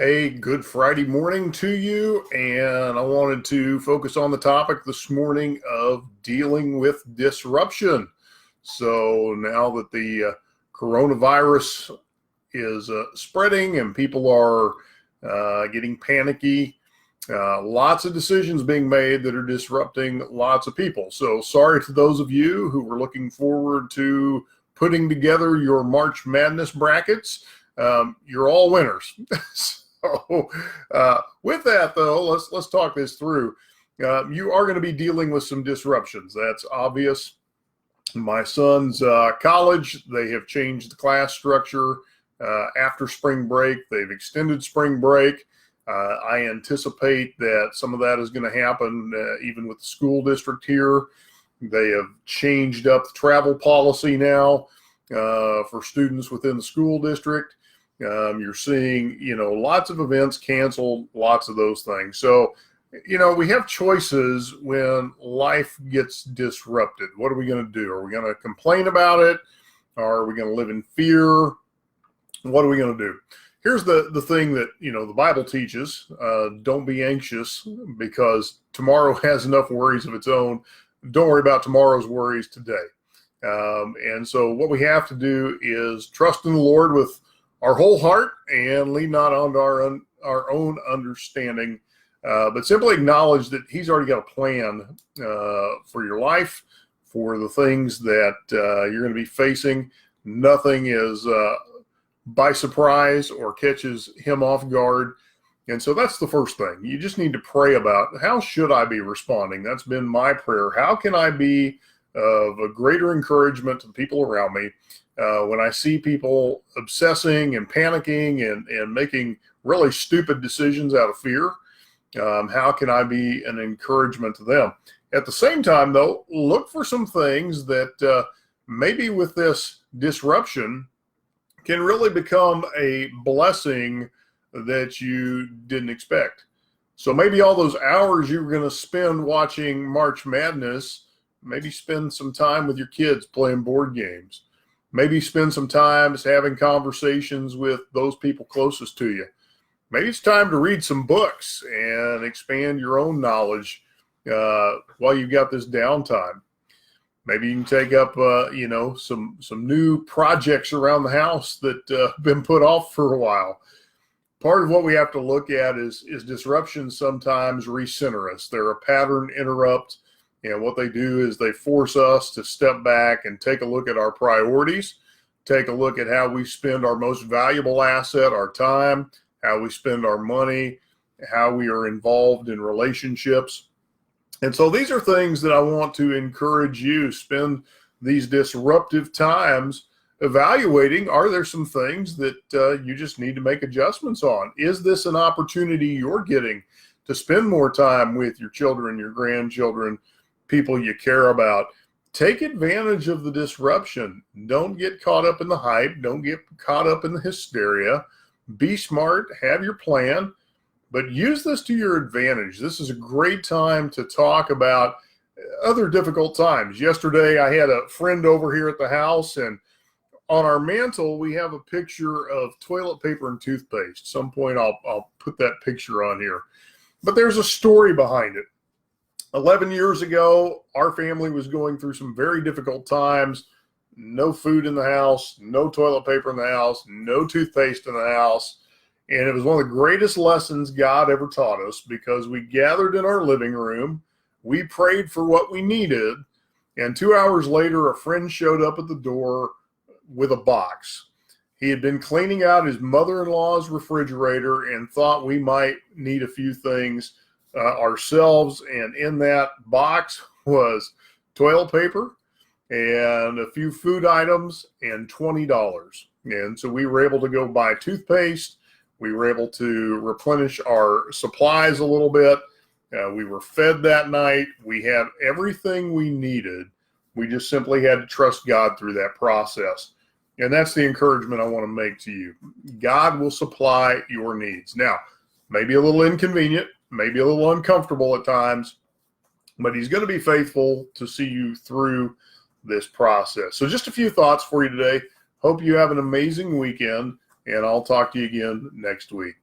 Hey, good Friday morning to you. And I wanted to focus on the topic this morning of dealing with disruption. So now that the coronavirus is spreading and people are getting panicky, lots of decisions being made that are disrupting lots of people. So sorry to those of you who were looking forward to putting together your March Madness brackets. You're all winners. So, with that though, let's talk this through. You are going to be dealing with some disruptions. That's obvious. My son's college, they have changed the class structure after spring break. They've extended spring break. I anticipate that some of that is going to happen even with the school district here. They have changed up the travel policy now for students within the school district. You're seeing, lots of events canceled, lots of those things. So, we have choices when life gets disrupted. What are we going to do? Are we going to complain about it? Or are we going to live in fear? What are we going to do? Here's the thing that, the Bible teaches. Don't be anxious because tomorrow has enough worries of its own. Don't worry about tomorrow's worries today. And so what we have to do is trust in the Lord with our whole heart and lean not on our own understanding, but simply acknowledge that He's already got a plan for your life, for the things that you're going to be facing. Nothing is by surprise or catches Him off guard. And so that's the first thing. You just need to pray about, how should I be responding? That's been my prayer. How can I be of a greater encouragement to the people around me when I see people obsessing and panicking and making really stupid decisions out of fear? How can I be an encouragement to them? At the same time, though, look for some things that maybe with this disruption can really become a blessing that you didn't expect. So maybe all those hours you were going to spend watching March Madness, maybe spend some time with your kids playing board games. Maybe spend some time having conversations with those people closest to you. Maybe it's time to read some books and expand your own knowledge while you've got this downtime. Maybe you can take up, some new projects around the house that have been put off for a while. Part of what we have to look at is disruptions sometimes recenter us. They're a pattern interrupt. What they do is they force us to step back and take a look at our priorities, take a look at how we spend our most valuable asset, our time, how we spend our money, how we are involved in relationships. And so these are things that I want to encourage you. Spend these disruptive times evaluating, are there some things that you just need to make adjustments on? Is this an opportunity you're getting to spend more time with your children, your grandchildren, people you care about? Take advantage of the disruption. Don't get caught up in the hype. Don't get caught up in the hysteria. Be smart, have your plan, but use this to your advantage. This is a great time to talk about other difficult times. Yesterday, I had a friend over here at the house, and on our mantle, we have a picture of toilet paper and toothpaste. At some point, I'll put that picture on here. But there's a story behind it. 11 years ago, our family was going through some very difficult times. No food in the house, no toilet paper in the house, no toothpaste in the house. And it was one of the greatest lessons God ever taught us, because we gathered in our living room, we prayed for what we needed, and 2 hours later, a friend showed up at the door with a box. He had been cleaning out his mother-in-law's refrigerator and thought we might need a few things ourselves. And in that box was toilet paper and a few food items and $20. And so we were able to go buy toothpaste. We were able to replenish our supplies a little bit. We were fed that night. We had everything we needed. We just simply had to trust God through that process. And that's the encouragement I want to make to you. God will supply your needs. Now, maybe a little inconvenient, maybe a little uncomfortable at times, but He's going to be faithful to see you through this process. So just a few thoughts for you today. Hope you have an amazing weekend, and I'll talk to you again next week.